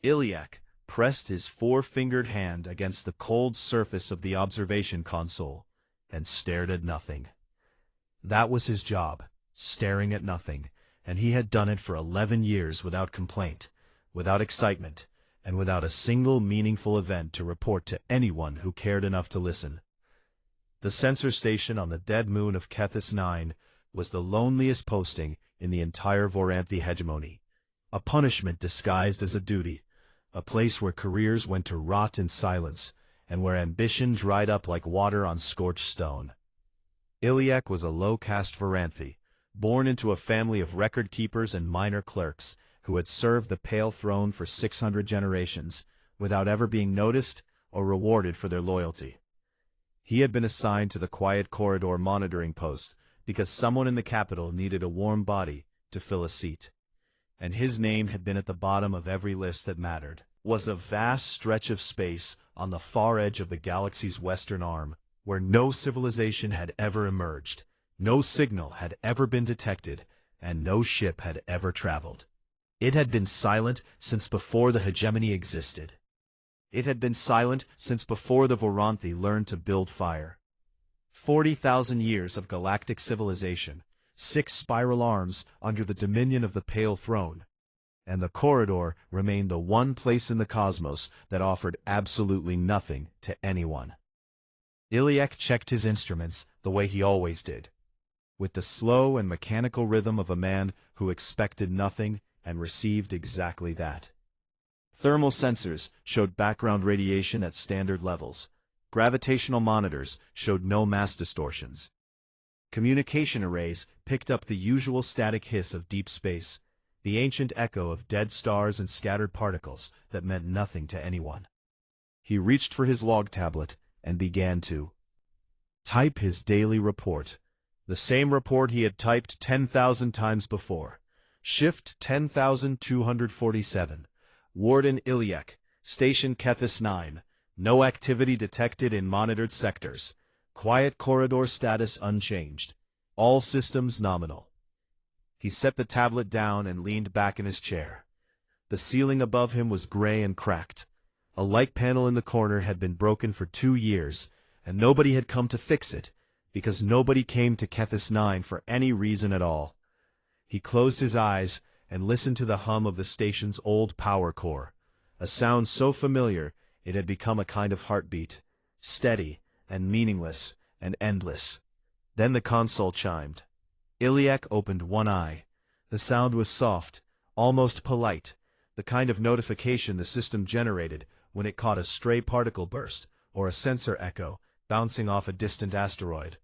Iliac pressed his four-fingered hand against the cold surface of the observation console and stared at nothing. That was his job, staring at nothing, and he had done it for 11 years without complaint, without excitement, and without a single meaningful event to report to anyone who cared enough to listen. The sensor station on the dead moon of Kethis 9 was the loneliest posting in the entire Voranthi hegemony, a punishment disguised as a duty, a place where careers went to rot in silence, and where ambition dried up like water on scorched stone. Iliac was a low-caste Voranthi, born into a family of record-keepers and minor clerks who had served the Pale Throne for 600 generations, without ever being noticed or rewarded for their loyalty. He had been assigned to the Quiet Corridor monitoring post because someone in the capital needed a warm body to fill a seat, and his name had been at the bottom of every list that mattered. Was a vast stretch of space on the far edge of the galaxy's western arm, where no civilization had ever emerged, no signal had ever been detected, and no ship had ever traveled. It had been silent since before the hegemony existed. It had been silent since before the Voranthi learned to build fire. 40,000 years of galactic civilization, 6 spiral arms under the dominion of the Pale Throne, and the corridor remained the one place in the cosmos that offered absolutely nothing to anyone. Iliac checked his instruments the way he always did, with the slow and mechanical rhythm of a man who expected nothing and received exactly that. Thermal sensors showed background radiation at standard levels. Gravitational monitors showed no mass distortions. Communication arrays picked up the usual static hiss of deep space, the ancient echo of dead stars and scattered particles that meant nothing to anyone. He reached for his log tablet and began to type his daily report, the same report he had typed 10,000 times before. Shift 10,247. Warden Iliac, Station Kethis 9. No activity detected in monitored sectors. Quiet corridor status unchanged. All systems nominal. He set the tablet down and leaned back in his chair. The ceiling above him was gray and cracked. A light panel in the corner had been broken for 2 years, and nobody had come to fix it, because nobody came to Kethis 9 for any reason at all. He closed his eyes and listened to the hum of the station's old power core, a sound so familiar it had become a kind of heartbeat, steady and meaningless and endless. Then the console chimed. Iliac opened one eye. The sound was soft, almost polite, the kind of notification the system generated when it caught a stray particle burst or a sensor echo bouncing off a distant asteroid.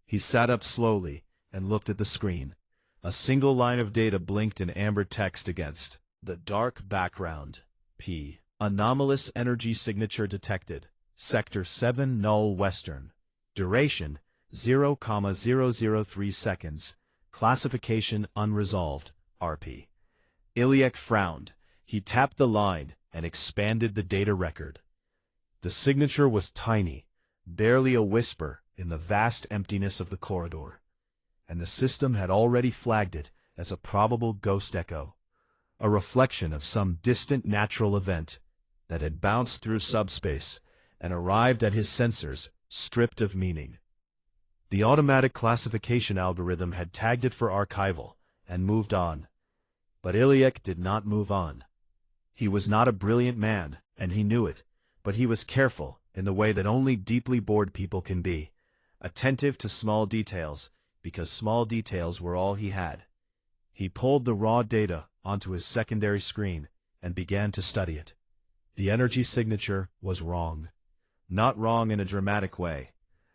He sat up slowly and looked at the screen. A single line of data blinked in amber text against the dark background. P. Anomalous energy signature detected. Sector 7 null western. Duration 0,003 seconds. Classification unresolved. RP. Iliac frowned. He tapped the line and expanded the data record. The signature was tiny, barely a whisper in the vast emptiness of the corridor, and the system had already flagged it as a probable ghost echo, a reflection of some distant natural event that had bounced through subspace and arrived at his sensors stripped of meaning. The automatic classification algorithm had tagged it for archival and moved on. But Iliac did not move on. He was not a brilliant man, and he knew it, but he was careful in the way that only deeply bored people can be, attentive to small details, because small details were all he had. He pulled the raw data onto his secondary screen and began to study it. The energy signature was wrong. Not wrong in a dramatic way.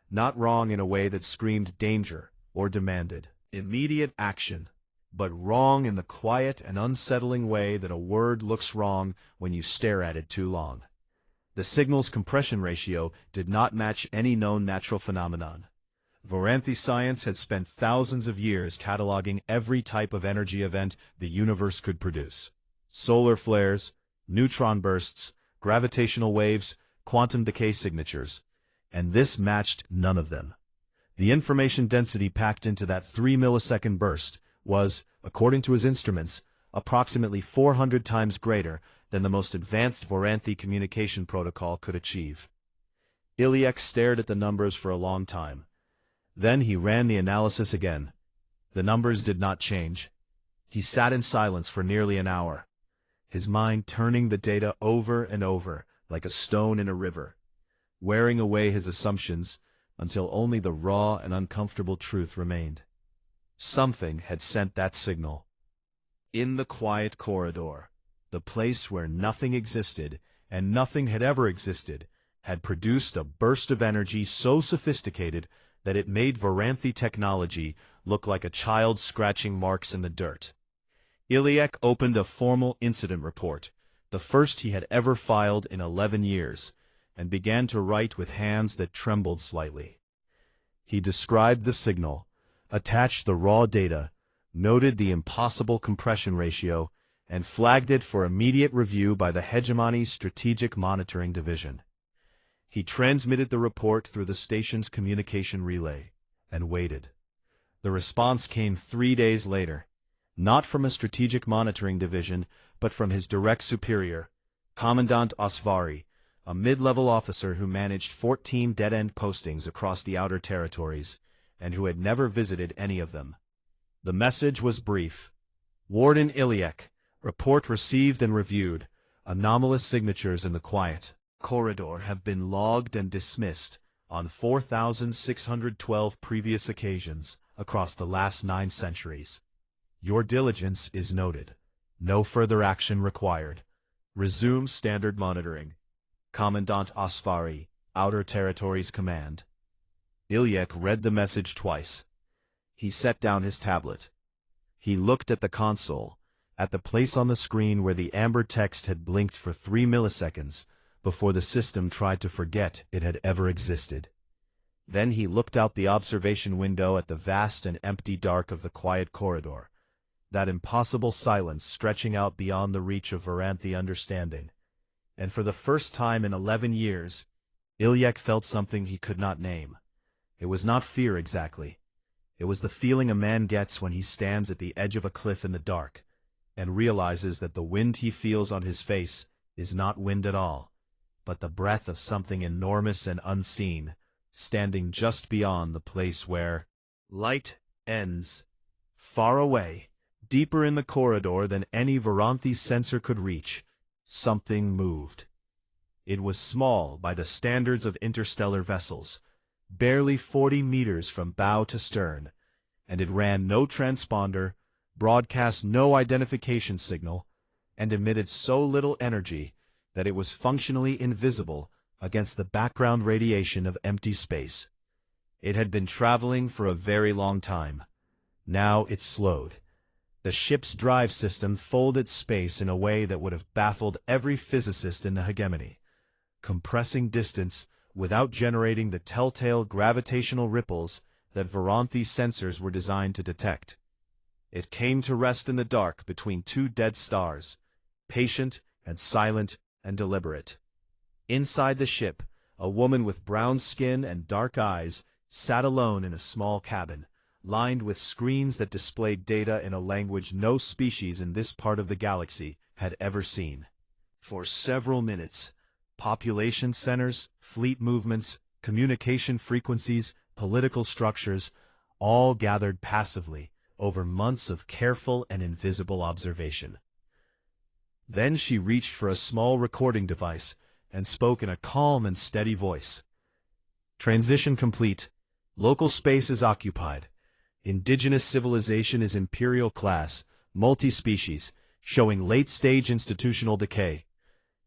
Not wrong in a way that screamed danger or demanded immediate action, but wrong in the quiet and unsettling way that a word looks wrong when you stare at it too long. The signal's compression ratio did not match any known natural phenomenon. Voranthi science had spent thousands of years cataloging every type of energy event the universe could produce. Solar flares, neutron bursts, gravitational waves, quantum decay signatures, and this matched none of them. The information density packed into that 3-millisecond burst was, according to his instruments, approximately 400 times greater than the most advanced Voranthi communication protocol could achieve. Iliek stared at the numbers for a long time. Then he ran the analysis again. The numbers did not change. He sat in silence for nearly an hour, his mind turning the data over and over like a stone in a river, wearing away his assumptions until only the raw and uncomfortable truth remained. Something had sent that signal. In the quiet corridor, the place where nothing existed and nothing had ever existed, had produced a burst of energy so sophisticated that it made Voranthi technology look like a child scratching marks in the dirt. Iliek opened a formal incident report, the first he had ever filed in 11 years, and began to write with hands that trembled slightly. He described the signal, attached the raw data, noted the impossible compression ratio, and flagged it for immediate review by the Hegemony's Strategic Monitoring Division. He transmitted the report through the station's communication relay, and waited. The response came 3 days later, not from a Strategic Monitoring Division, but from his direct superior, Commandant Osvari, a mid-level officer who managed 14 dead-end postings across the outer territories, and who had never visited any of them. The message was brief. Warden Iliek, report received and reviewed. Anomalous signatures in the quiet corridor have been logged and dismissed on 4,612 previous occasions across the last 9 centuries. Your diligence is noted. No further action required. Resume standard monitoring. Commandant Osvari, Outer Territories Command. Iliek read the message twice. He set down his tablet. He looked at the console, at the place on the screen where the amber text had blinked for 3 milliseconds before the system tried to forget it had ever existed. Then he looked out the observation window at the vast and empty dark of the quiet corridor, that impossible silence stretching out beyond the reach of Voranthi understanding. And for the first time in 11 years, Iliek felt something he could not name. It was not fear exactly. It was the feeling a man gets when he stands at the edge of a cliff in the dark, and realizes that the wind he feels on his face is not wind at all, but the breath of something enormous and unseen, standing just beyond the place where light ends. Far away, deeper in the corridor than any Voranthi sensor could reach, something moved. It was small by the standards of interstellar vessels, barely 40 meters from bow to stern, and it ran no transponder, broadcast no identification signal, and emitted so little energy that it was functionally invisible against the background radiation of empty space. It had been traveling for a very long time. Now it slowed. The ship's drive system folded space in a way that would have baffled every physicist in the hegemony, compressing distance without generating the telltale gravitational ripples that Voranthi sensors were designed to detect. It came to rest in the dark between 2 dead stars, patient and silent and deliberate. Inside the ship, a woman with brown skin and dark eyes sat alone in a small cabin, lined with screens that displayed data in a language no species in this part of the galaxy had ever seen. For several minutes, population centers, fleet movements, communication frequencies, political structures, all gathered passively over months of careful and invisible observation. Then she reached for a small recording device and spoke in a calm and steady voice. Transition complete. Local space is occupied. Indigenous civilization is Imperial class, multi-species, showing late-stage institutional decay.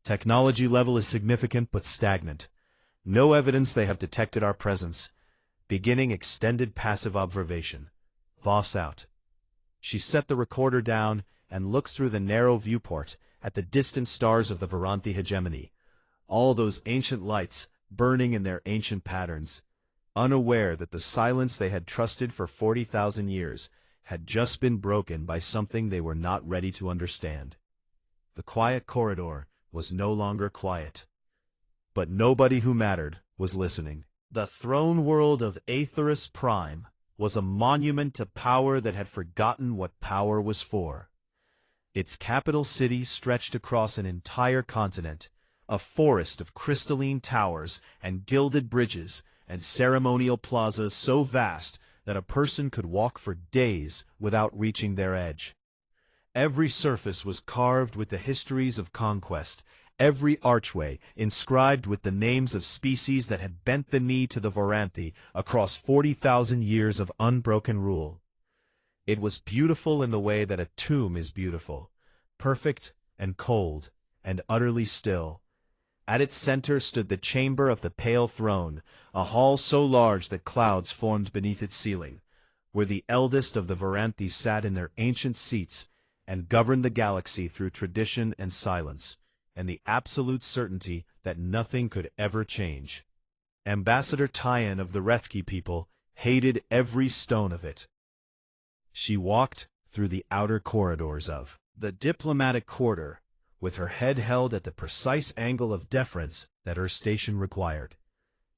Technology level is significant but stagnant. No evidence they have detected our presence. Beginning extended passive observation. Voss out. She set the recorder down and looked through the narrow viewport at the distant stars of the Voranthi hegemony. All those ancient lights burning in their ancient patterns, unaware that the silence they had trusted for 40,000 years had just been broken by something they were not ready to understand. The quiet corridor was no longer quiet. But nobody who mattered was listening. The throne world of Aetherus Prime was a monument to power that had forgotten what power was for. Its capital city stretched across an entire continent, a forest of crystalline towers and gilded bridges and ceremonial plazas so vast that a person could walk for days without reaching their edge. Every surface was carved with the histories of conquest, every archway inscribed with the names of species that had bent the knee to the Voranthi across 40,000 years of unbroken rule. It was beautiful in the way that a tomb is beautiful, perfect and cold and utterly still. At its center stood the chamber of the Pale Throne, a hall so large that clouds formed beneath its ceiling, where the eldest of the Voranthi sat in their ancient seats and governed the galaxy through tradition and silence, and the absolute certainty that nothing could ever change. Ambassador Tyan of the Rethki people hated every stone of it. She walked through the outer corridors of the diplomatic quarter, with her head held at the precise angle of deference that her station required,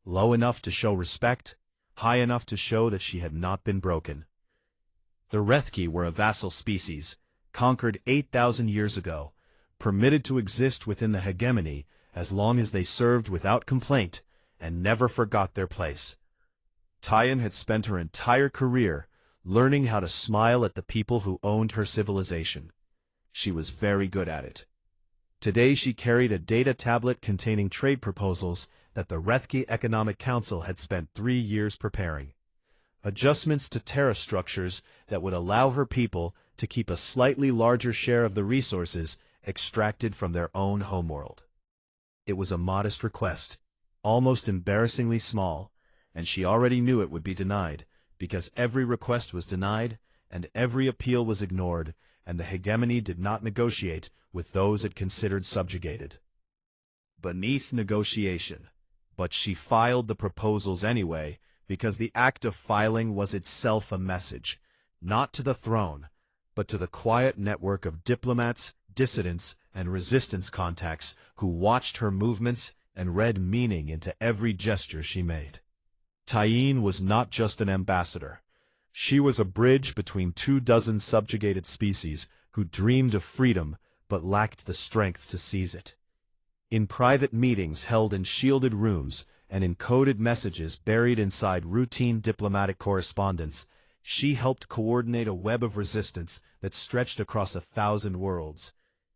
low enough to show respect, high enough to show that she had not been broken. The Rethki were a vassal species, conquered 8,000 years ago, permitted to exist within the hegemony as long as they served without complaint and never forgot their place. Tyan had spent her entire career learning how to smile at the people who owned her civilization. She was very good at it. Today she carried a data tablet containing trade proposals that the Rethki Economic Council had spent 3 years preparing. Adjustments to tariff structures that would allow her people to keep a slightly larger share of the resources extracted from their own homeworld. It was a modest request, almost embarrassingly small, and she already knew it would be denied, because every request was denied, and every appeal was ignored, and the hegemony did not negotiate with those it considered subjugated. Beneath negotiation. But she filed the proposals anyway, because the act of filing was itself a message, not to the throne, but to the quiet network of diplomats, dissidents, and resistance contacts who watched her movements and read meaning into every gesture she made. Tyan was not just an ambassador. She was a bridge between 24 subjugated species who dreamed of freedom but lacked the strength to seize it. In private meetings held in shielded rooms and in coded messages buried inside routine diplomatic correspondence, she helped coordinate a web of resistance that stretched across 1,000 worlds.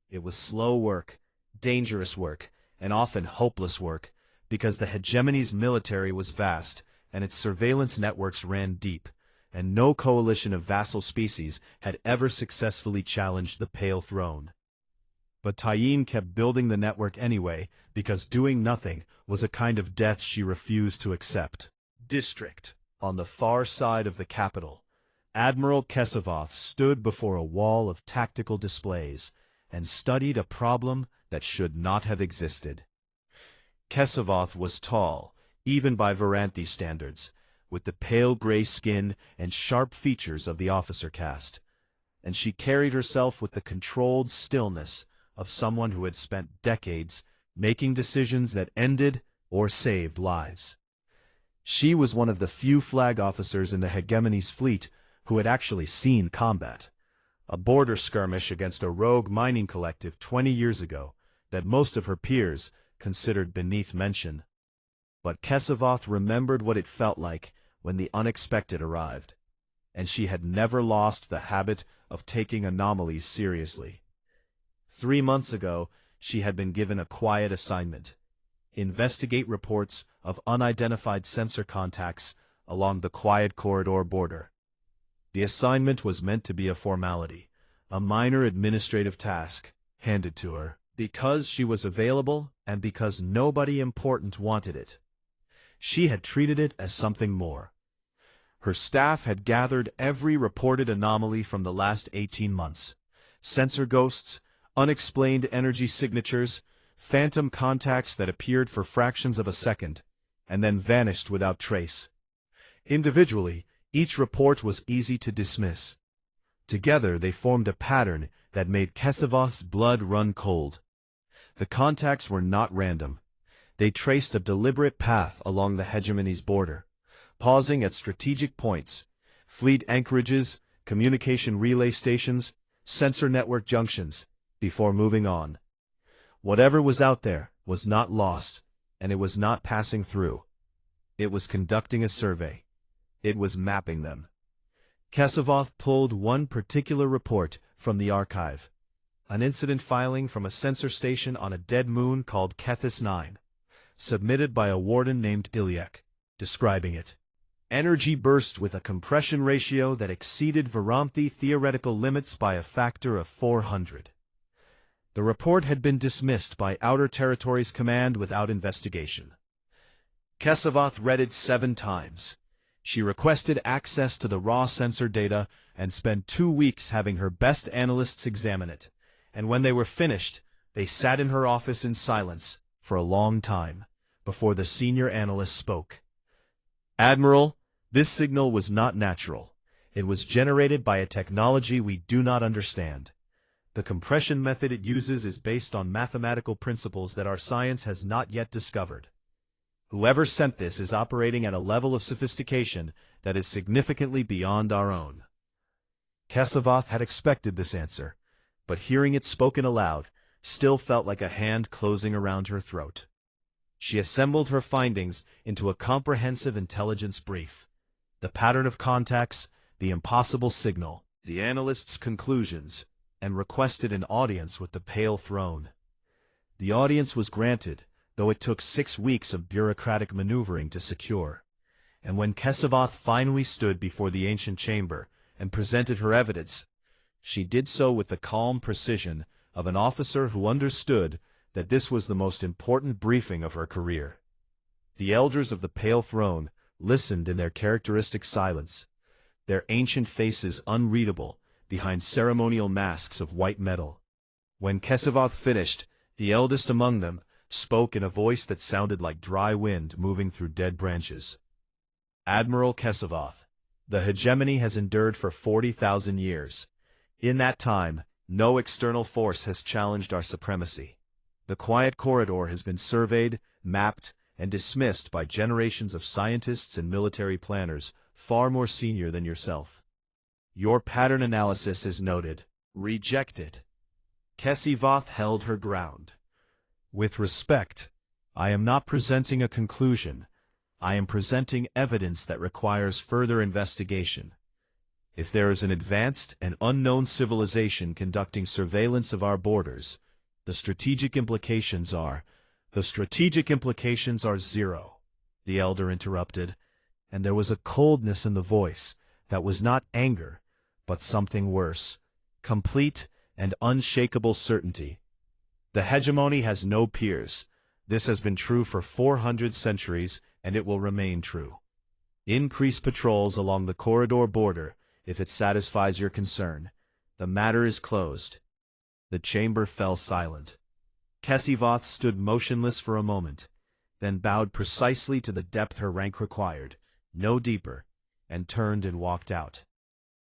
It was slow work, dangerous work, and often hopeless work, because the hegemony's military was vast, and its surveillance networks ran deep, and no coalition of vassal species had ever successfully challenged the Pale Throne. But Tyan kept building the network anyway, because doing nothing was a kind of death she refused to accept. District. On the far side of the capital, Admiral Kesavoth stood before a wall of tactical displays and studied a problem that should not have existed. Kesavoth was tall, even by Voranthi standards, with the pale gray skin and sharp features of the officer caste, and she carried herself with the controlled stillness of someone who had spent decades making decisions that ended or saved lives. She was one of the few flag officers in the hegemony's fleet who had actually seen combat, a border skirmish against a rogue mining collective 20 years ago that most of her peers considered beneath mention. But Kesavoth remembered what it felt like when the unexpected arrived, and she had never lost the habit of taking anomalies seriously. 3 months ago, she had been given a quiet assignment: investigate reports of unidentified sensor contacts along the quiet corridor border. The assignment was meant to be a formality, a minor administrative task, handed to her, because she was available and because nobody important wanted it. She had treated it as something more. Her staff had gathered every reported anomaly from the last 18 months: sensor ghosts, unexplained energy signatures, phantom contacts that appeared for fractions of a second, and then vanished without trace. Individually, each report was easy to dismiss. Together they formed a pattern that made Kesavoth's blood run cold. The contacts were not random. They traced a deliberate path along the hegemony's border, pausing at strategic points: fleet anchorages, communication relay stations, sensor network junctions, before moving on. Whatever was out there was not lost, and it was not passing through. It was conducting a survey. It was mapping them. Kesavoth pulled one particular report from the archive. An incident filing from a sensor station on a dead moon called Kethis 9, submitted by a warden named Ilyek, describing it. Energy burst with a compression ratio that exceeded Viramthi theoretical limits by a factor of 400. The report had been dismissed by Outer Territories Command without investigation. Kesavoth read it 7 times. She requested access to the raw sensor data and spent 2 weeks having her best analysts examine it. And when they were finished, they sat in her office in silence for a long time before the senior analyst spoke. Admiral, this signal was not natural. It was generated by a technology we do not understand. The compression method it uses is based on mathematical principles that our science has not yet discovered. Whoever sent this is operating at a level of sophistication that is significantly beyond our own. Kesavoth had expected this answer, but hearing it spoken aloud still felt like a hand closing around her throat. She assembled her findings into a comprehensive intelligence brief. The pattern of contacts, the impossible signal, the analyst's conclusions, and requested an audience with the Pale Throne. The audience was granted, though it took 6 weeks of bureaucratic maneuvering to secure. And when Kesavoth finally stood before the ancient chamber and presented her evidence, she did so with the calm precision of an officer who understood that this was the most important briefing of her career. The elders of the Pale Throne listened in their characteristic silence, their ancient faces unreadable behind ceremonial masks of white metal. When Kesavoth finished, the eldest among them spoke in a voice that sounded like dry wind moving through dead branches. Admiral Kesavoth, the hegemony has endured for 40,000 years. In that time, no external force has challenged our supremacy. The quiet corridor has been surveyed, mapped, and dismissed by generations of scientists and military planners far more senior than yourself. Your pattern analysis is noted. Rejected. Kesavoth held her ground. With respect, I am not presenting a conclusion. I am presenting evidence that requires further investigation. If there is an advanced and unknown civilization conducting surveillance of our borders, the strategic implications are zero, the elder interrupted, and there was a coldness in the voice that was not anger, but something worse, complete and unshakable certainty. The hegemony has no peers. This has been true for 400 centuries, and it will remain true. Increase patrols along the corridor border if it satisfies your concern. The matter is closed. The chamber fell silent. Kesavoth stood motionless for a moment, then bowed precisely to the depth her rank required, no deeper, and turned and walked out.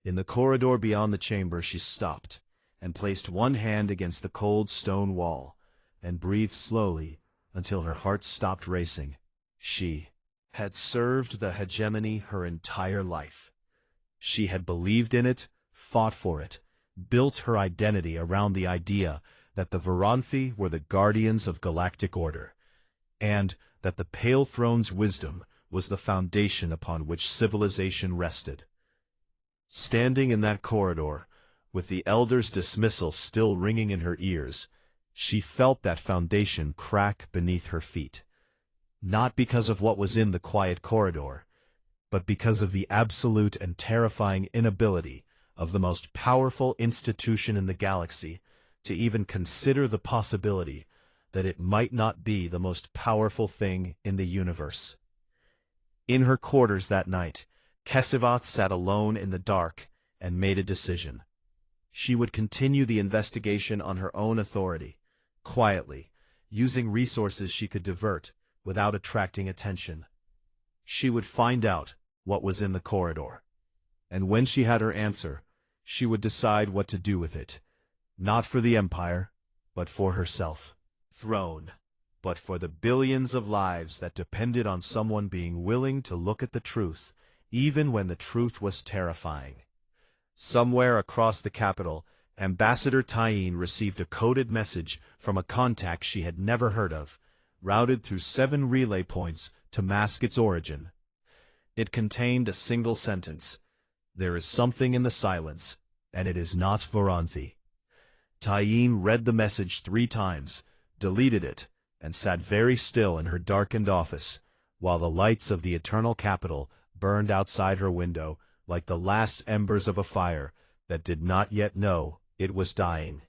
In the corridor beyond the chamber she stopped, and placed one hand against the cold stone wall, and breathed slowly until her heart stopped racing. She had served the hegemony her entire life. She had believed in it, fought for it, built her identity around the idea that the Viramthi were the guardians of galactic order, and that the Pale Throne's wisdom was the foundation upon which civilization rested. Standing in that corridor, with the elder's dismissal still ringing in her ears, she felt that foundation crack beneath her feet. Not because of what was in the quiet corridor, but because of the absolute and terrifying inability of the most powerful institution in the galaxy to even consider the possibility that it might not be the most powerful thing in the universe. In her quarters that night, Kesavoth sat alone in the dark and made a decision. She would continue the investigation on her own authority, quietly, using resources she could divert without attracting attention. She would find out what was in the corridor, and when she had her answer, she would decide what to do with it, not for the Empire, but for herself. Throne, but for the billions of lives that depended on someone being willing to look at the truth, even when the truth was terrifying. Somewhere across the capital, Ambassador Tyene received a coded message from a contact she had never heard of, routed through 7 relay points to mask its origin. It contained a single sentence: "There is something in the silence, and it is not Voranthi." Tyene read the message 3 times, deleted it, and sat very still in her darkened office, while the lights of the eternal capital burned outside her window like the last embers of a fire that did not yet know it was dying.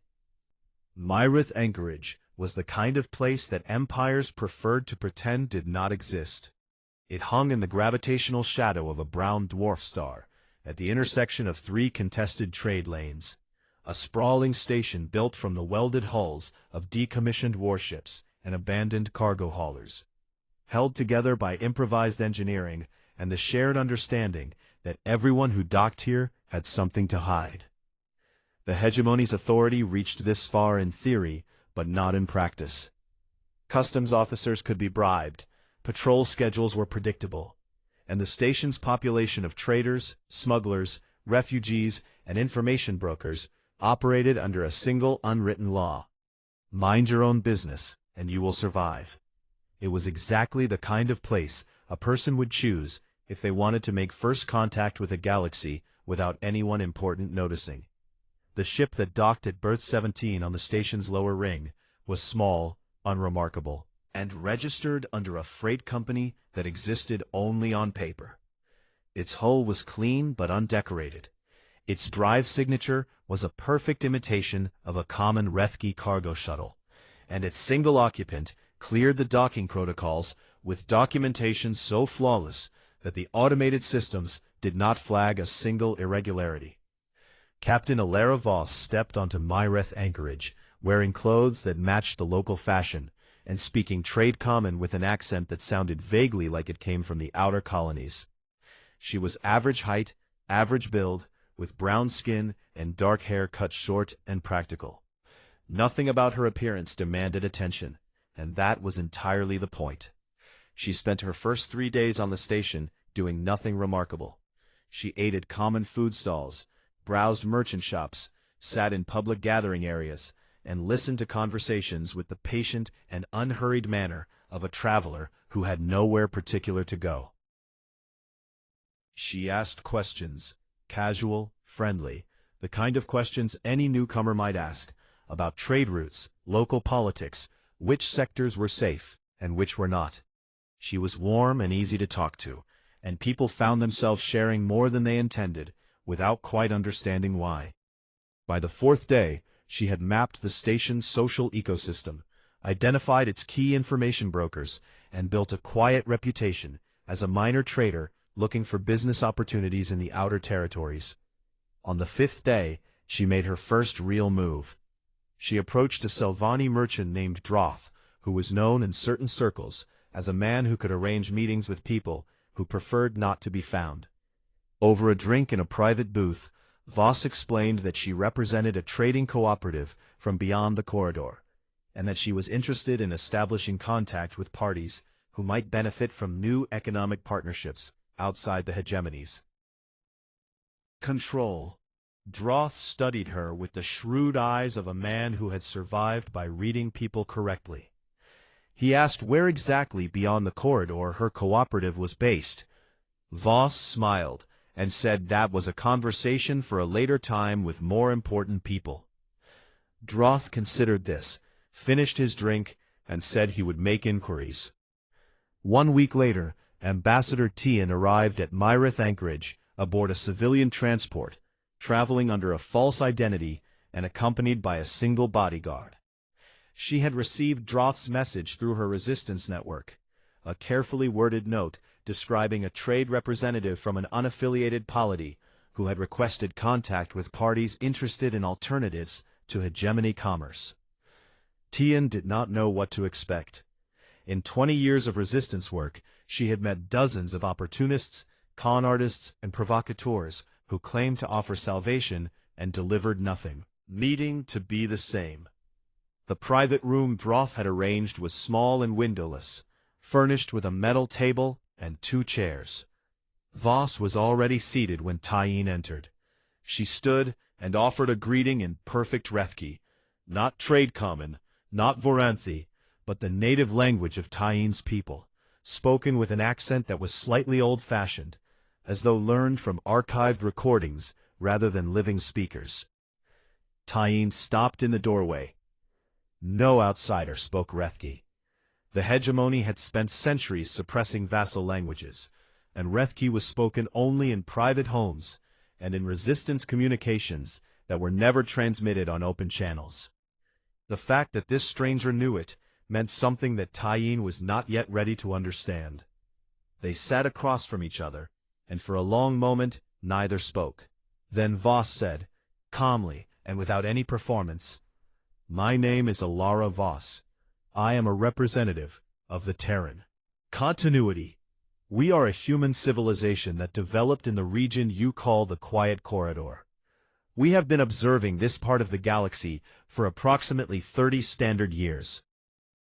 Myrith Anchorage was the kind of place that empires preferred to pretend did not exist. It hung in the gravitational shadow of a brown dwarf star, at the intersection of 3 contested trade lanes, a sprawling station built from the welded hulls of decommissioned warships and abandoned cargo haulers, held together by improvised engineering and the shared understanding that everyone who docked here had something to hide. The hegemony's authority reached this far in theory, but not in practice. Customs officers could be bribed, patrol schedules were predictable, and the station's population of traders, smugglers, refugees, and information brokers operated under a single unwritten law: mind your own business, and you will survive. It was exactly the kind of place a person would choose if they wanted to make first contact with a galaxy without anyone important noticing. The ship that docked at berth 17 on the station's lower ring was small, unremarkable, and registered under a freight company that existed only on paper. Its hull was clean but undecorated. Its drive signature was a perfect imitation of a common Rethke cargo shuttle, and its single occupant cleared the docking protocols with documentation so flawless that the automated systems did not flag a single irregularity. Captain Alara Voss stepped onto Myrith Anchorage, wearing clothes that matched the local fashion, and speaking trade common with an accent that sounded vaguely like it came from the outer colonies. She was average height, average build, with brown skin and dark hair cut short and practical. Nothing about her appearance demanded attention, and that was entirely the point. She spent her first 3 days on the station doing nothing remarkable. She ate at common food stalls, browsed merchant shops, sat in public gathering areas, and listened to conversations with the patient and unhurried manner of a traveler who had nowhere particular to go. She asked questions, casual, friendly, the kind of questions any newcomer might ask, about trade routes, local politics, which sectors were safe and which were not. She was warm and easy to talk to, and people found themselves sharing more than they intended, without quite understanding why. By the 4th day, she had mapped the station's social ecosystem, identified its key information brokers, and built a quiet reputation as a minor trader looking for business opportunities in the outer territories. On the 5th day, she made her first real move. She approached a Selvani merchant named Droth, who was known in certain circles as a man who could arrange meetings with people who preferred not to be found. Over a drink in a private booth, Voss explained that she represented a trading cooperative from beyond the corridor, and that she was interested in establishing contact with parties who might benefit from new economic partnerships outside the hegemonies. Control. Droth studied her with the shrewd eyes of a man who had survived by reading people correctly. He asked where exactly beyond the corridor her cooperative was based. Voss smiled and said that was a conversation for a later time with more important people. Droth considered this, finished his drink, and said he would make inquiries. 1 week later, Ambassador Tian arrived at Myrith Anchorage aboard a civilian transport, traveling under a false identity and accompanied by a single bodyguard. She had received Droth's message through her resistance network, a carefully worded note describing a trade representative from an unaffiliated polity who had requested contact with parties interested in alternatives to hegemony commerce. Tian did not know what to expect. In 20 years of resistance work, she had met dozens of opportunists, con artists, and provocateurs who claimed to offer salvation and delivered nothing, needing to be the same. The private room Droth had arranged was small and windowless, furnished with a metal table and 2 chairs. Voss was already seated when Tyene entered. She stood and offered a greeting in perfect Rethki, not trade common, not Voranthi, but the native language of Tyeen's people, spoken with an accent that was slightly old-fashioned, as though learned from archived recordings rather than living speakers. Tyeen stopped in the doorway. No outsider spoke Rethki. The hegemony had spent centuries suppressing vassal languages, and Rethki was spoken only in private homes and in resistance communications that were never transmitted on open channels. The fact that this stranger knew it meant something that Tyeen was not yet ready to understand. They sat across from each other, and for a long moment neither spoke. Then Voss said, calmly and without any performance, "My name is Alara Voss. I am a representative of the Terran." Continuity. We are a human civilization that developed in the region you call the Quiet Corridor. We have been observing this part of the galaxy for approximately 30 standard years.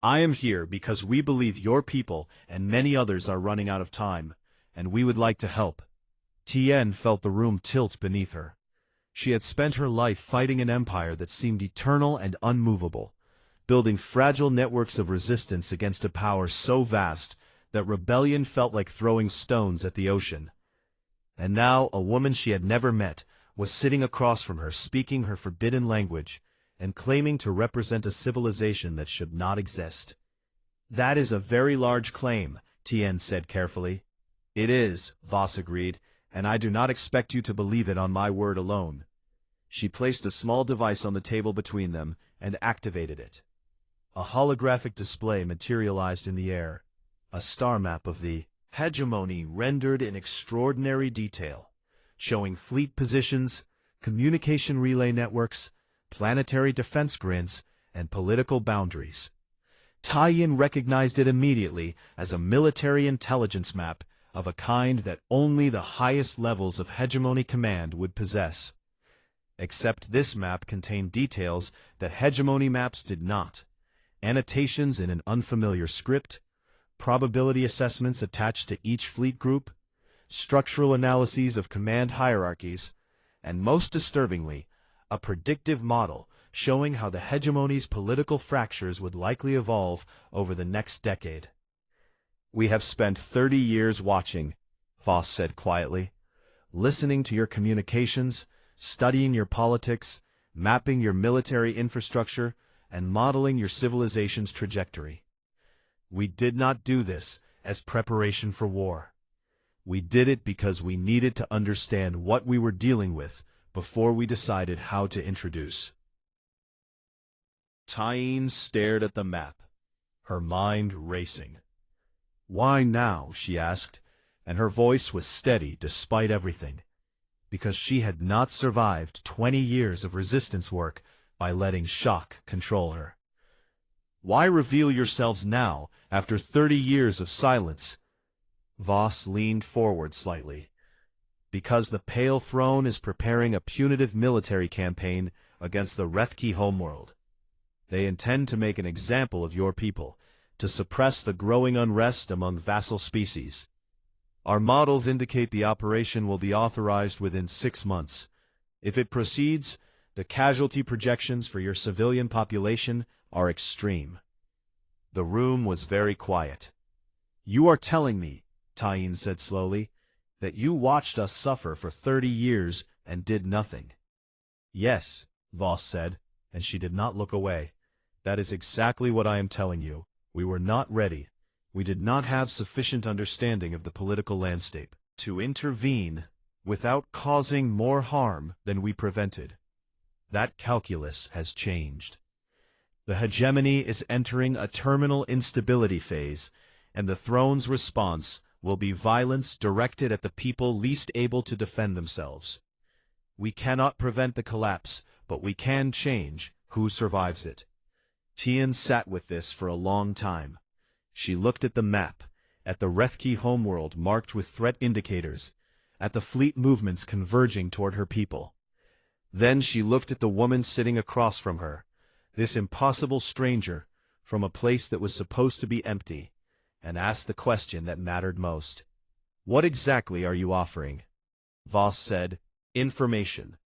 I am here because we believe your people and many others are running out of time, and we would like to help. Tien felt the room tilt beneath her. She had spent her life fighting an empire that seemed eternal and unmovable, building fragile networks of resistance against a power so vast that rebellion felt like throwing stones at the ocean. And now a woman she had never met was sitting across from her, speaking her forbidden language and claiming to represent a civilization that should not exist. "That is a very large claim," Tien said carefully. "It is," Voss agreed, "and I do not expect you to believe it on my word alone." She placed a small device on the table between them and activated it. A holographic display materialized in the air, a star map of the hegemony rendered in extraordinary detail, showing fleet positions, communication relay networks, planetary defense grids, and political boundaries. Tyen recognized it immediately as a military intelligence map of a kind that only the highest levels of hegemony command would possess. Except this map contained details that hegemony maps did not: annotations in an unfamiliar script, probability assessments attached to each fleet group, structural analyses of command hierarchies, and most disturbingly, a predictive model showing how the hegemony's political fractures would likely evolve over the next decade. "We have spent 30 years watching," Voss said quietly, "listening to your communications, studying your politics, mapping your military infrastructure, and modeling your civilization's trajectory. We did not do this as preparation for war. We did it because we needed to understand what we were dealing with before we decided how to introduce." Tyene stared at the map, her mind racing. "Why now?" she asked, and her voice was steady despite everything, because she had not survived 20 years of resistance work by letting shock control her. "Why reveal yourselves now, after 30 years of silence?" Voss leaned forward slightly. "Because the Pale Throne is preparing a punitive military campaign against the Rethki homeworld. They intend to make an example of your people, to suppress the growing unrest among vassal species. Our models indicate the operation will be authorized within 6 months. If it proceeds, the casualty projections for your civilian population are extreme." The room was very quiet. "You are telling me," Tyene said slowly, "that you watched us suffer for 30 years and did nothing." "Yes," Voss said, and she did not look away. "That is exactly what I am telling you. We were not ready. We did not have sufficient understanding of the political landscape to intervene without causing more harm than we prevented. That calculus has changed. The hegemony is entering a terminal instability phase, and the throne's response will be violence directed at the people least able to defend themselves. We cannot prevent the collapse, but we can change who survives it." Tien sat with this for a long time. She looked at the map, at the Rethki homeworld marked with threat indicators, at the fleet movements converging toward her people. Then she looked at the woman sitting across from her, this impossible stranger from a place that was supposed to be empty, and asked the question that mattered most. "What exactly are you offering?" Voss said, "Information.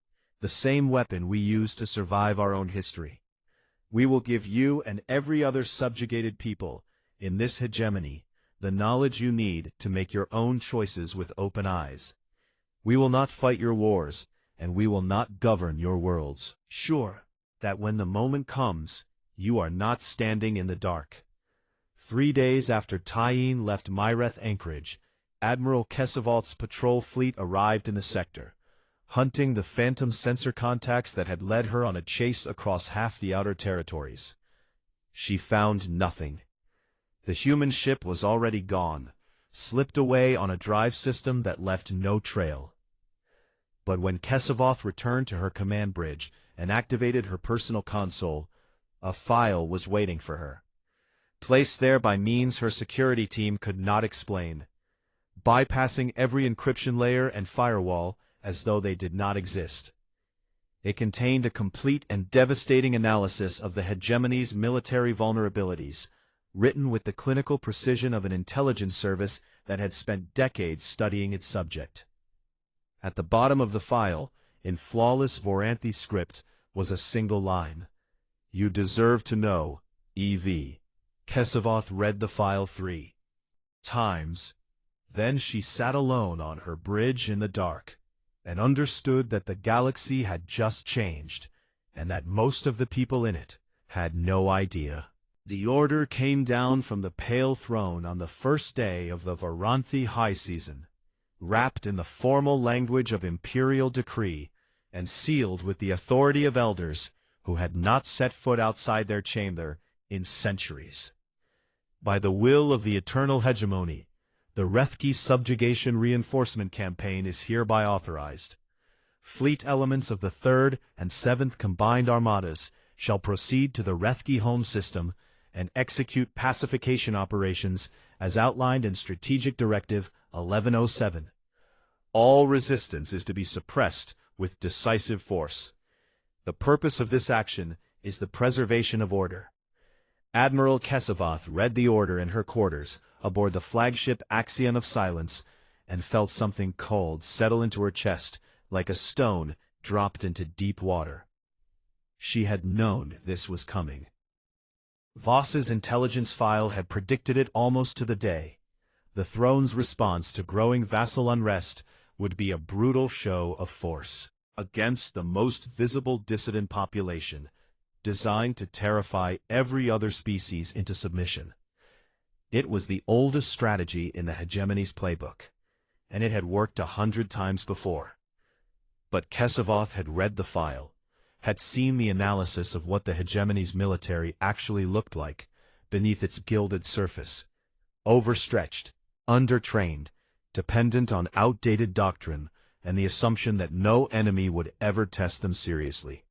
the same weapon we use to survive our own history. We will give you and every other subjugated people in this hegemony the knowledge you need to make your own choices with open eyes. We will not fight your wars, and we will not govern your worlds. Sure that when the moment comes, you are not standing in the dark. 3 days after Tyene left Myreth Anchorage, Admiral Kesevoth's patrol fleet arrived in the sector, hunting the phantom sensor contacts that had led her on a chase across half the outer territories. She found nothing. The human ship was already gone, slipped away on a drive system that left no trail. But when Kesevoth returned to her command bridge and activated her personal console, a file was waiting for her. Placed there by means her security team could not explain, bypassing every encryption layer and firewall as though they did not exist. It contained a complete and devastating analysis of the hegemony's military vulnerabilities, written with the clinical precision of an intelligence service that had spent decades studying its subject. At the bottom of the file, in flawless Voranthi script, was a single line. "You deserve to know, EV." Kesevoth read the file 3 times. Then she sat alone on her bridge in the dark, and understood that the galaxy had just changed, and that most of the people in it had no idea. The order came down from the Pale Throne on the first day of the Voranthi high season, wrapped in the formal language of Imperial decree, and sealed with the authority of elders who had not set foot outside their chamber in centuries. By the will of the eternal hegemony, the Rethki subjugation reinforcement campaign is hereby authorized. Fleet elements of the 3rd and 7th Combined Armadas shall proceed to the Rethki home system and execute pacification operations as outlined in Strategic Directive 1107. All resistance is to be suppressed with decisive force. The purpose of this action is the preservation of order. Admiral Kesevoth read the order in her quarters aboard the flagship Axion of Silence and felt something cold settle into her chest like a stone dropped into deep water. She had known this was coming. Voss's intelligence file had predicted it almost to the day. The throne's response to growing vassal unrest would be a brutal show of force against the most visible dissident population, designed to terrify every other species into submission. It was the oldest strategy in the hegemony's playbook, and it had worked 100 times before. But Kesevoth had read the file, had seen the analysis of what the hegemony's military actually looked like beneath its gilded surface: overstretched, undertrained, dependent on outdated doctrine, and the assumption that no enemy would ever test them seriously.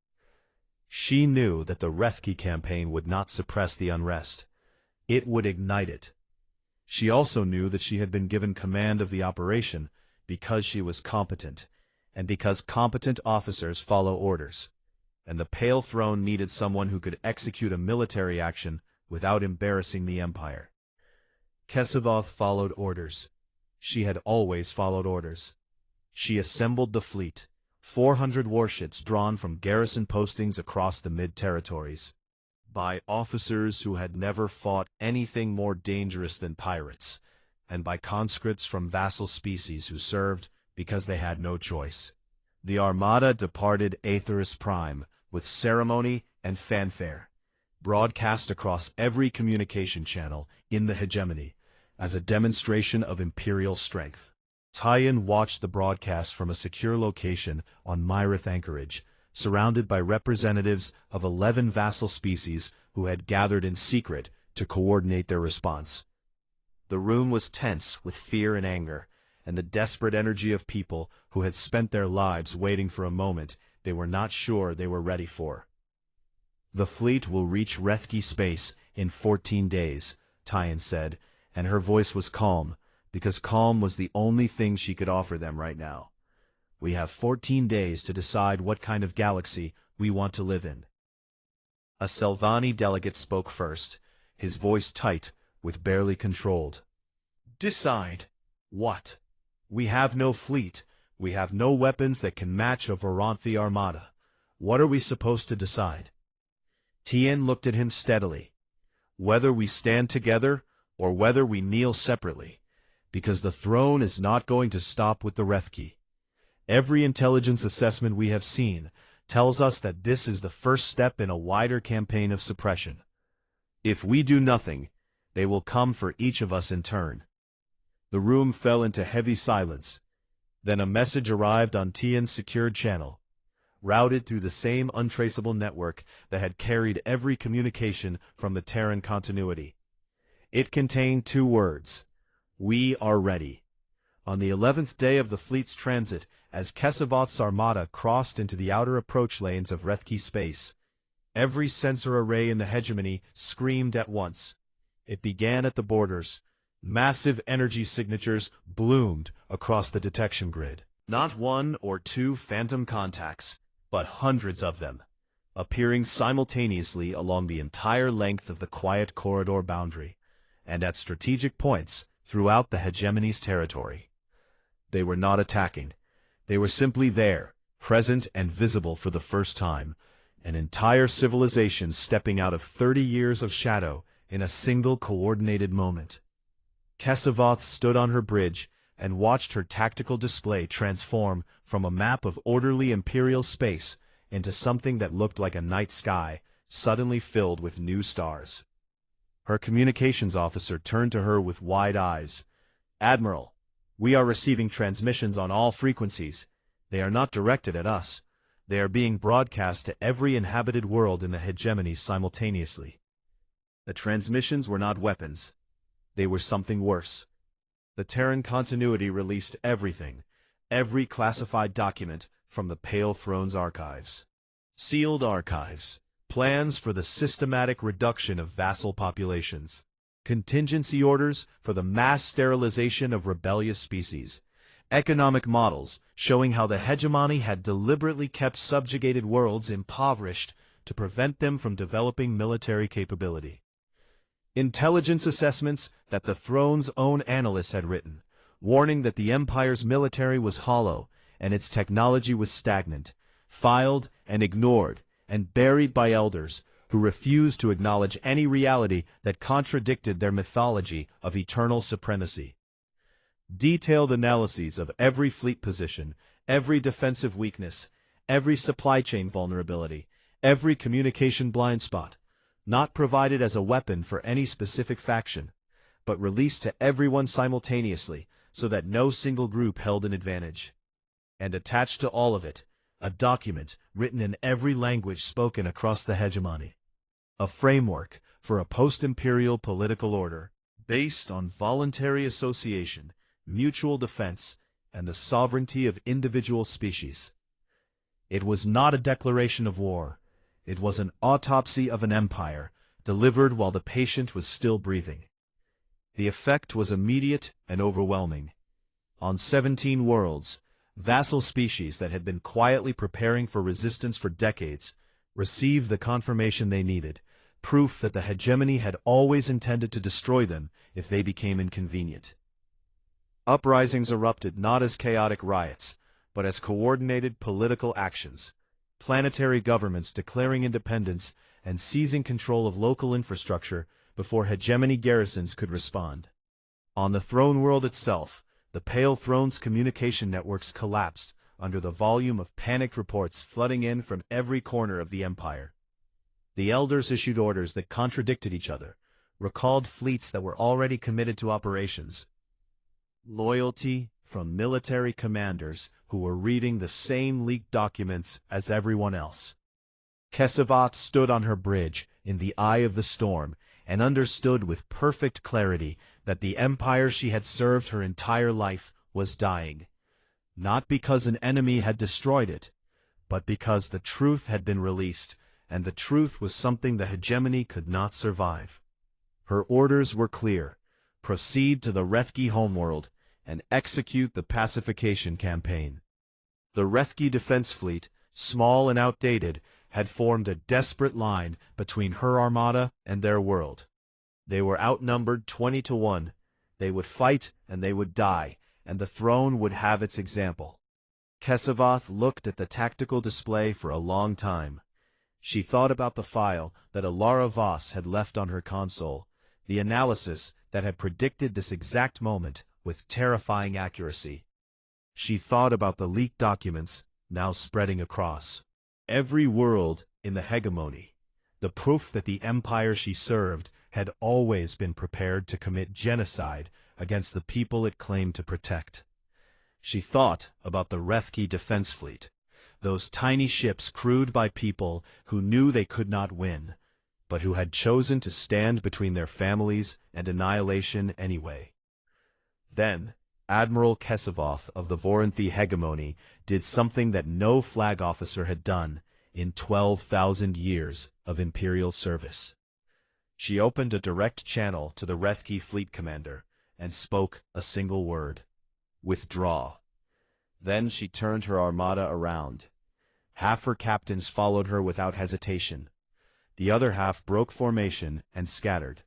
She knew that the Rethki campaign would not suppress the unrest. It would ignite it. She also knew that she had been given command of the operation because she was competent, and because competent officers follow orders, and the Pale Throne needed someone who could execute a military action without embarrassing the Empire. Kesevoth followed orders. She had always followed orders. She assembled the fleet, 400 warships drawn from garrison postings across the mid-territories, by officers who had never fought anything more dangerous than pirates, and by conscripts from vassal species who served because they had no choice. The Armada departed Aetheris Prime with ceremony and fanfare, broadcast across every communication channel in the hegemony as a demonstration of Imperial strength. Tyene watched the broadcast from a secure location on Myreth Anchorage, surrounded by representatives of 11 vassal species who had gathered in secret to coordinate their response. The room was tense with fear and anger, and the desperate energy of people who had spent their lives waiting for a moment they were not sure they were ready for. "The fleet will reach Rethki space in 14 days, Tyene said, and her voice was calm, because calm was the only thing she could offer them right now. "We have 14 days to decide what kind of galaxy we want to live in." A Selvani delegate spoke first, his voice tight, with barely controlled. "Decide? What? We have no fleet, We have no weapons that can match a Varanthi armada. What are we supposed to decide? Tien looked at him steadily. Whether we stand together, or whether we kneel separately, because the throne is not going to stop with the Refki. Every intelligence assessment we have seen tells us that this is the first step in a wider campaign of suppression. If we do nothing, they will come for each of us in turn. The room fell into heavy silence. Then a message arrived on Tien's secured channel, routed through the same untraceable network that had carried every communication from the Terran continuity. It contained 2 words: "We are ready." On the 11th day of the fleet's transit, as Kesavoth's armada crossed into the outer approach lanes of Rethki space, every sensor array in the hegemony screamed at once. It began at the borders. Massive energy signatures bloomed across the detection grid. Not 1 or 2 phantom contacts, but hundreds of them, appearing simultaneously along the entire length of the quiet corridor boundary, and at strategic points throughout the hegemony's territory. They were not attacking. They were simply there, present and visible for the first time, an entire civilization stepping out of 30 years of shadow in a single coordinated moment. Kesavoth stood on her bridge and watched her tactical display transform from a map of orderly Imperial space into something that looked like a night sky suddenly filled with new stars. Her communications officer turned to her with wide eyes. "Admiral, we are receiving transmissions on all frequencies. They are not directed at us. They are being broadcast to every inhabited world in the hegemony simultaneously." The transmissions were not weapons. They were something worse. The Terran continuity released everything, every classified document from the Pale Throne's archives. Sealed archives, plans for the systematic reduction of vassal populations, contingency orders for the mass sterilization of rebellious species, economic models showing how the hegemony had deliberately kept subjugated worlds impoverished to prevent them from developing military capability. Intelligence assessments that the throne's own analysts had written, warning that the Empire's military was hollow and its technology was stagnant, filed and ignored and buried by elders who refused to acknowledge any reality that contradicted their mythology of eternal supremacy. Detailed analyses of every fleet position, every defensive weakness, every supply chain vulnerability, every communication blind spot, not provided as a weapon for any specific faction, but released to everyone simultaneously so that no single group held an advantage. And attached to all of it, a document written in every language spoken across the hegemony. A framework for a post-imperial political order based on voluntary association, mutual defense, and the sovereignty of individual species. It was not a declaration of war. It was an autopsy of an empire, delivered while the patient was still breathing. The effect was immediate and overwhelming. On 17 worlds, vassal species that had been quietly preparing for resistance for decades received the confirmation they needed, proof that the hegemony had always intended to destroy them if they became inconvenient. Uprisings erupted not as chaotic riots, but as coordinated political actions. Planetary governments declaring independence and seizing control of local infrastructure before hegemony garrisons could respond. On the throne world itself, the Pale Throne's communication networks collapsed under the volume of panicked reports flooding in from every corner of the empire. The elders issued orders that contradicted each other, recalled fleets that were already committed to operations. Loyalty from military commanders who were reading the same leaked documents as everyone else. Kesavoth stood on her bridge in the eye of the storm and understood with perfect clarity that the empire she had served her entire life was dying, not because an enemy had destroyed it, but because the truth had been released, and the truth was something the hegemony could not survive. Her orders were clear: proceed to the Rethki homeworld and execute the pacification campaign. The Rethki defense fleet, small and outdated, had formed a desperate line between her armada and their world. They were outnumbered 20 to 1. They would fight and they would die, and the throne would have its example. Kesavoth looked at the tactical display for a long time. She thought about the file that Alara Voss had left on her console, the analysis that had predicted this exact moment with terrifying accuracy. She thought about the leaked documents now spreading across every world in the hegemony, the proof that the empire she served had always been prepared to commit genocide against the people it claimed to protect. She thought about the Rethki defense fleet, those tiny ships crewed by people who knew they could not win, but who had chosen to stand between their families and annihilation anyway. Then, Admiral Kesavoth of the Voranthi hegemony did something that no flag officer had done in 12,000 years of Imperial service. She opened a direct channel to the Rethki fleet commander and spoke a single word: withdraw. Then she turned her armada around. Half her captains followed her without hesitation. The other half broke formation and scattered.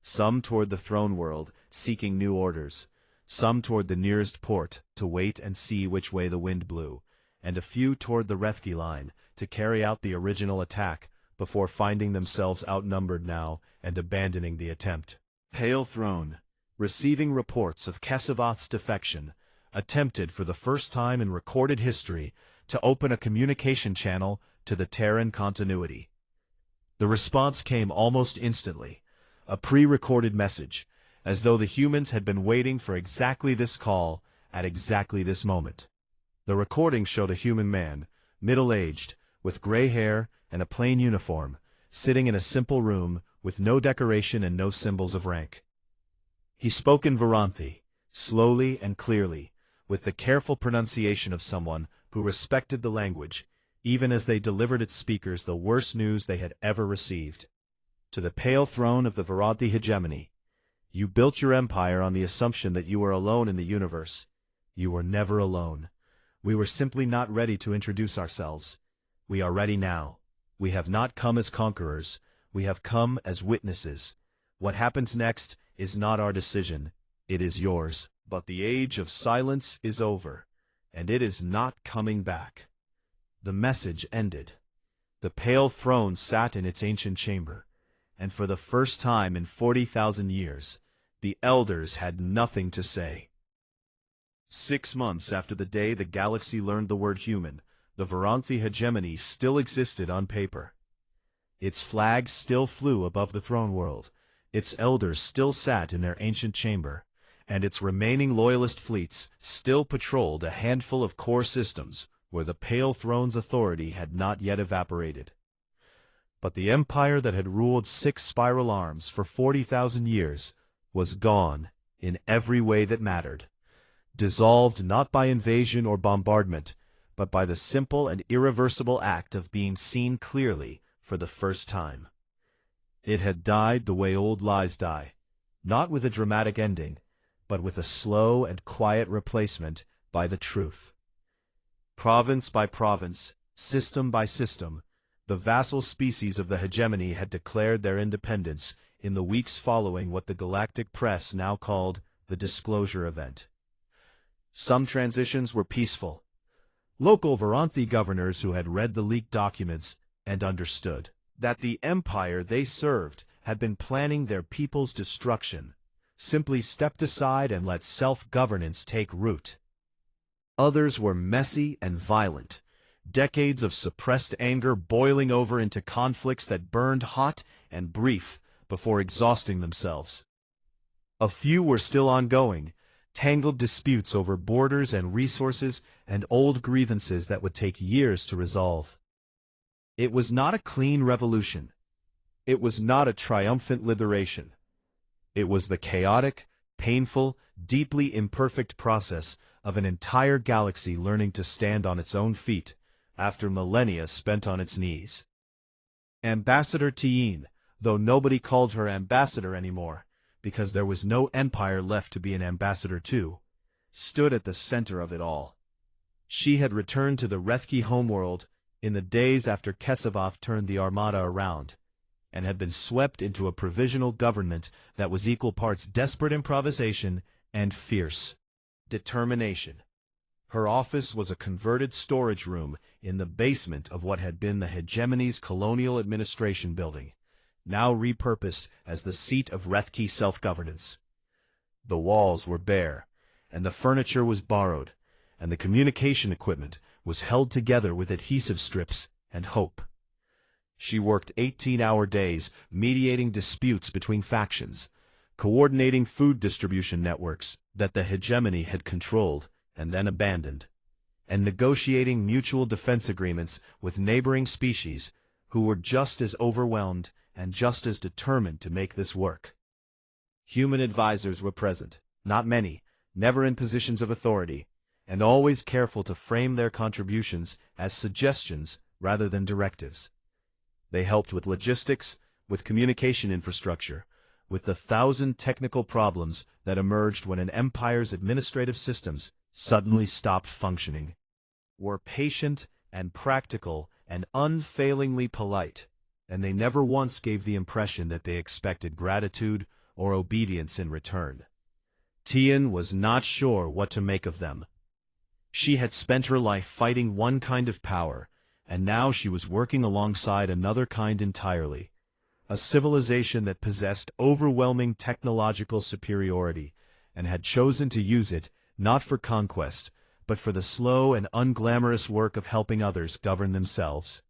Some toward the throne world, seeking new orders. Some toward the nearest port to wait and see which way the wind blew, and a few toward the Rethki line to carry out the original attack before finding themselves outnumbered now and abandoning the attempt. Pale Throne, receiving reports of Kesavoth's defection, attempted for the first time in recorded history to open a communication channel to the Terran continuity. The response came almost instantly, a pre-recorded message, as though the humans had been waiting for exactly this call at exactly this moment. The recording showed a human man, middle-aged, with gray hair and a plain uniform, sitting in a simple room with no decoration and no symbols of rank. He spoke in Voranthi, slowly and clearly, with the careful pronunciation of someone who respected the language, even as they delivered its speakers the worst news they had ever received. To the Pale Throne of the Voranthi hegemony, you built your empire on the assumption that you were alone in the universe. You were never alone. We were simply not ready to introduce ourselves. We are ready now. We have not come as conquerors. We have come as witnesses. What happens next is not our decision. It is yours. But the age of silence is over, and it is not coming back. The message ended. The Pale Throne sat in its ancient chamber, and for the first time in 40,000 years, the elders had nothing to say. 6 months after the day the galaxy learned the word human, the Voranthi hegemony still existed on paper. Its flag still flew above the throne world, its elders still sat in their ancient chamber, and its remaining loyalist fleets still patrolled a handful of core systems where the Pale Throne's authority had not yet evaporated. But the empire that had ruled 6 spiral arms for 40,000 years was gone in every way that mattered, dissolved not by invasion or bombardment, but by the simple and irreversible act of being seen clearly for the first time. It had died the way old lies die, not with a dramatic ending, but with a slow and quiet replacement by the truth. Province by province, system by system, the vassal species of the hegemony had declared their independence in the weeks following what the galactic press now called the disclosure event. Some transitions were peaceful. Local Voranthi governors who had read the leaked documents and understood that the empire they served had been planning their people's destruction simply stepped aside and let self-governance take root. Others were messy and violent, decades of suppressed anger boiling over into conflicts that burned hot and brief before exhausting themselves. A few were still ongoing, tangled disputes over borders and resources and old grievances that would take years to resolve. It was not a clean revolution. It was not a triumphant liberation. It was the chaotic, painful, deeply imperfect process of an entire galaxy learning to stand on its own feet after millennia spent on its knees. Ambassador Tien, though nobody called her ambassador anymore, because there was no empire left to be an ambassador to, stood at the center of it all. She had returned to the Rethki homeworld in the days after Kesavoth turned the armada around, and had been swept into a provisional government that was equal parts desperate improvisation and fierce determination. Her office was a converted storage room in the basement of what had been the hegemony's colonial administration building, now repurposed as the seat of Rethki self-governance. The walls were bare, and the furniture was borrowed, and the communication equipment was held together with adhesive strips and hope. She worked 18-hour days mediating disputes between factions, coordinating food distribution networks that the hegemony had controlled and then abandoned, and negotiating mutual defense agreements with neighboring species who were just as overwhelmed and just as determined to make this work. Human advisors were present, not many, never in positions of authority, and always careful to frame their contributions as suggestions rather than directives. They helped with logistics, with communication infrastructure, with the 1,000 technical problems that emerged when an empire's administrative systems suddenly stopped functioning. Were patient and practical and unfailingly polite, and they never once gave the impression that they expected gratitude or obedience in return. Tian was not sure what to make of them. She had spent her life fighting one kind of power, and now she was working alongside another kind entirely, a civilization that possessed overwhelming technological superiority and had chosen to use it not for conquest, but for the slow and unglamorous work of helping others govern themselves.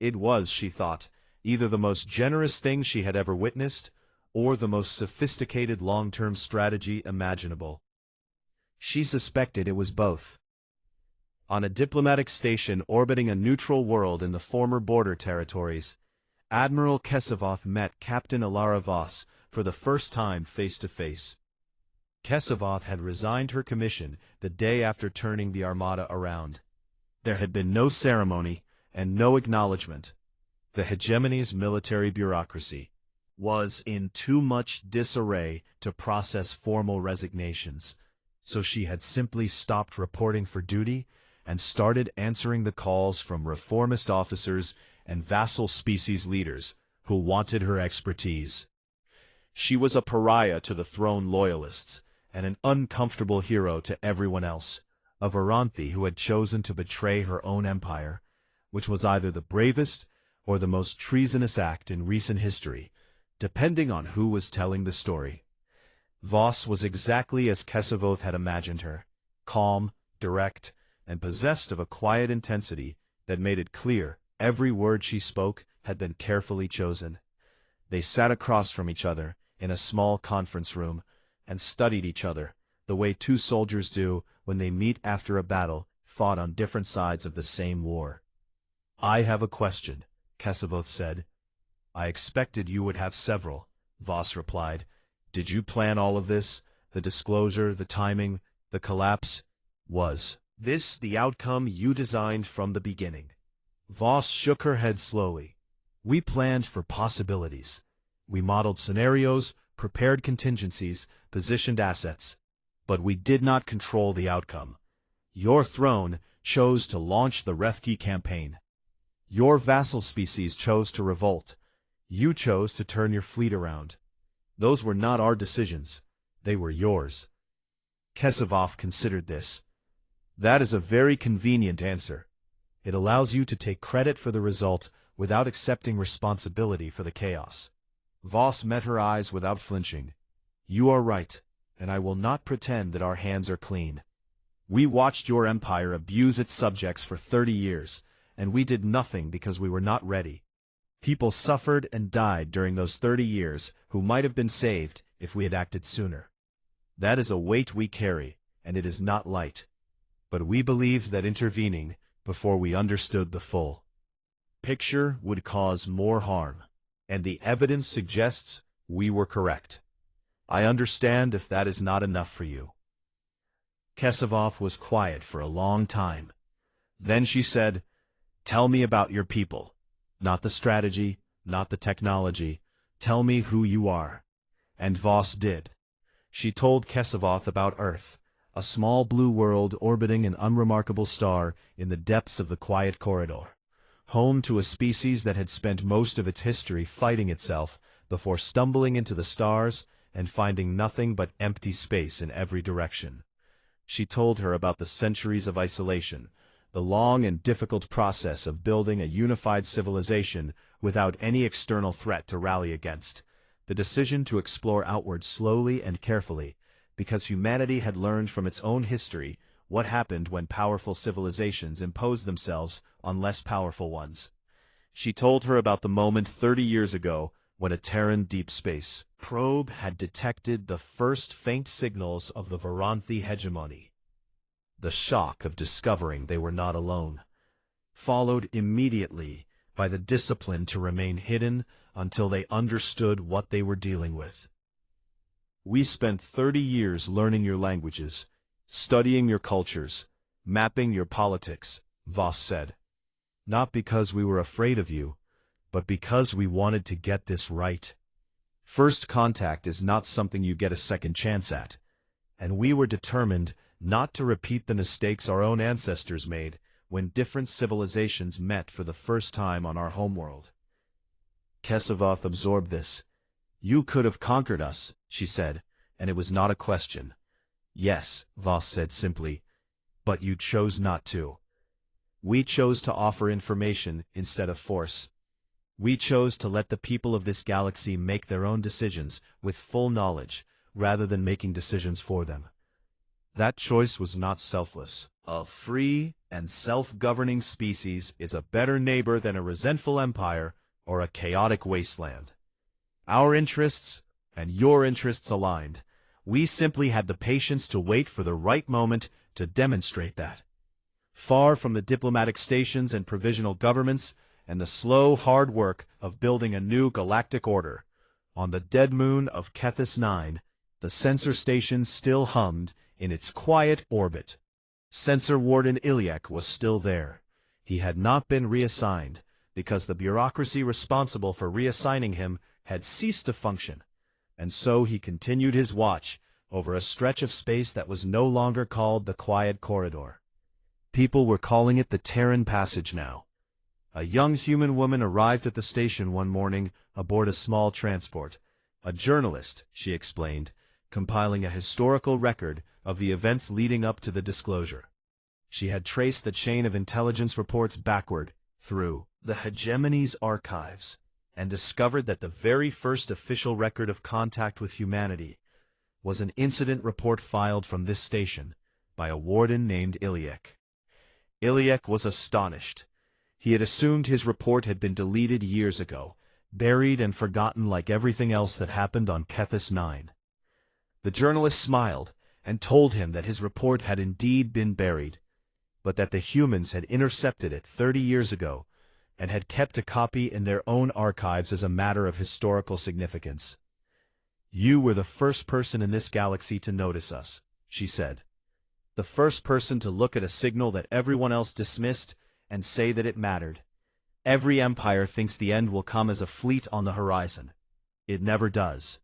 It was, she thought, either the most generous thing she had ever witnessed, or the most sophisticated long-term strategy imaginable. She suspected it was both. On a diplomatic station orbiting a neutral world in the former border territories, Admiral Kesavoth met Captain Alara Voss for the first time face-to-face. Kesavoth had resigned her commission the day after turning the armada around. There had been no ceremony and no acknowledgement. The hegemony's military bureaucracy was in too much disarray to process formal resignations, so she had simply stopped reporting for duty and started answering the calls from reformist officers and vassal species leaders who wanted her expertise. She was a pariah to the throne loyalists, and an uncomfortable hero to everyone else, a Varanthi who had chosen to betray her own empire, which was either the bravest or the most treasonous act in recent history, depending on who was telling the story. Voss was exactly as Kesavoth had imagined her, calm, direct, and possessed of a quiet intensity that made it clear every word she spoke had been carefully chosen. They sat across from each other in a small conference room and studied each other, the way two soldiers do when they meet after a battle fought on different sides of the same war. "I have a question," Kesavoth said. "I expected you would have several," Voss replied. "Did you plan all of this? The disclosure, the timing, the collapse? Was this the outcome you designed from the beginning?" Voss shook her head slowly. "We planned for possibilities. We modeled scenarios, prepared contingencies, positioned assets. But we did not control the outcome. Your throne chose to launch the Rethki campaign. Your vassal species chose to revolt. You chose to turn your fleet around. Those were not our decisions. They were yours." Kesavoth considered this. "That is a very convenient answer. It allows you to take credit for the result without accepting responsibility for the chaos." Voss met her eyes without flinching. "You are right, and I will not pretend that our hands are clean. We watched your empire abuse its subjects for 30 years, and we did nothing because we were not ready. People suffered and died during those 30 years who might have been saved if we had acted sooner. That is a weight we carry, and it is not light. But we believed that intervening before we understood the full picture would cause more harm, and the evidence suggests we were correct. I understand if that is not enough for you." Kesavoth was quiet for a long time. Then she said, "Tell me about your people. Not the strategy, not the technology. Tell me who you are." And Voss did. She told Kesavoth about Earth, a small blue world orbiting an unremarkable star in the depths of the quiet corridor, home to a species that had spent most of its history fighting itself before stumbling into the stars and finding nothing but empty space in every direction. She told her about the centuries of isolation, the long and difficult process of building a unified civilization without any external threat to rally against, the decision to explore outward slowly and carefully, because humanity had learned from its own history what happened when powerful civilizations imposed themselves on less powerful ones. She told her about the moment 30 years ago when a Terran deep space probe had detected the first faint signals of the Varanthi hegemony. The shock of discovering they were not alone, followed immediately by the discipline to remain hidden until they understood what they were dealing with. "We spent 30 years learning your languages, studying your cultures, mapping your politics," Voss said. "Not because we were afraid of you, but because we wanted to get this right. First contact is not something you get a second chance at, and we were determined not to repeat the mistakes our own ancestors made when different civilizations met for the first time on our homeworld." Kesavoth absorbed this. "You could have conquered us," she said, "and it was not a question." "Yes," Voss said simply, "but you chose not to. We chose to offer information instead of force. We chose to let the people of this galaxy make their own decisions with full knowledge, rather than making decisions for them. That choice was not selfless. A free and self-governing species is a better neighbor than a resentful empire or a chaotic wasteland. Our interests and your interests aligned. We simply had the patience to wait for the right moment to demonstrate that. Far from the diplomatic stations and provisional governments, and the slow, hard work of building a new galactic order, on the dead moon of Kethis 9, the sensor station still hummed in its quiet orbit. Sensor Warden Iliak was still there. He had not been reassigned, because the bureaucracy responsible for reassigning him had ceased to function, and so he continued his watch over a stretch of space that was no longer called the Quiet Corridor. People were calling it the Terran Passage now. A young human woman arrived at the station one morning aboard a small transport. A journalist, she explained, compiling a historical record of the events leading up to the disclosure. She had traced the chain of intelligence reports backward through the hegemony's archives and discovered that the very first official record of contact with humanity was an incident report filed from this station by a warden named Iliak. Iliak was astonished. He had assumed his report had been deleted years ago, buried and forgotten like everything else that happened on Kethis 9. The journalist smiled and told him that his report had indeed been buried, but that the humans had intercepted it 30 years ago and had kept a copy in their own archives as a matter of historical significance. "You were the first person in this galaxy to notice us," she said. "The first person to look at a signal that everyone else dismissed and say that it mattered. Every empire thinks the end will come as a fleet on the horizon. It never does.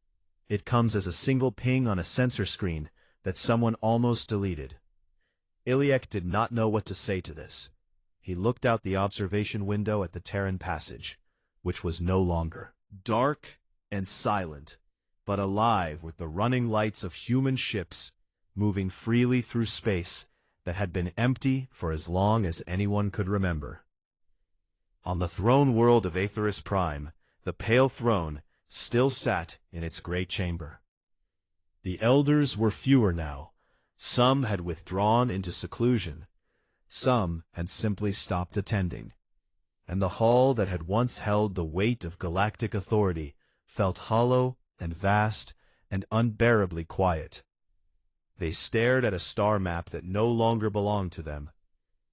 It comes as a single ping on a sensor screen that someone almost deleted." Iliak did not know what to say to this. He looked out the observation window at the Terran Passage, which was no longer dark and silent, but alive with the running lights of human ships moving freely through space that had been empty for as long as anyone could remember. On the throne world of Aetheris Prime, the Pale Throne still sat in its great chamber. The elders were fewer now. Some had withdrawn into seclusion. Some had simply stopped attending. And the hall that had once held the weight of galactic authority felt hollow and vast and unbearably quiet. They stared at a star map that no longer belonged to them,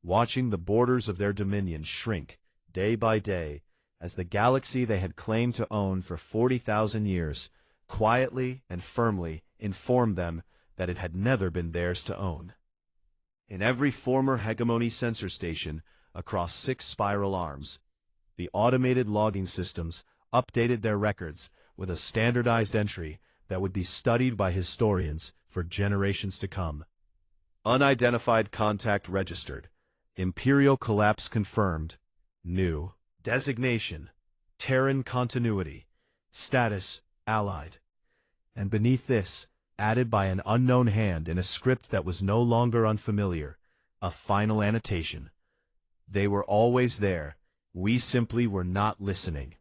watching the borders of their dominion shrink day by day as the galaxy they had claimed to own for 40,000 years quietly and firmly informed them that it had never been theirs to own. In every former hegemony sensor station across 6 spiral arms, the automated logging systems updated their records with a standardized entry that would be studied by historians for generations to come. Unidentified contact registered. Imperial collapse confirmed. New designation. Terran continuity. Status allied. And beneath this, added by an unknown hand in a script that was no longer unfamiliar, a final annotation. They were always there, we simply were not listening.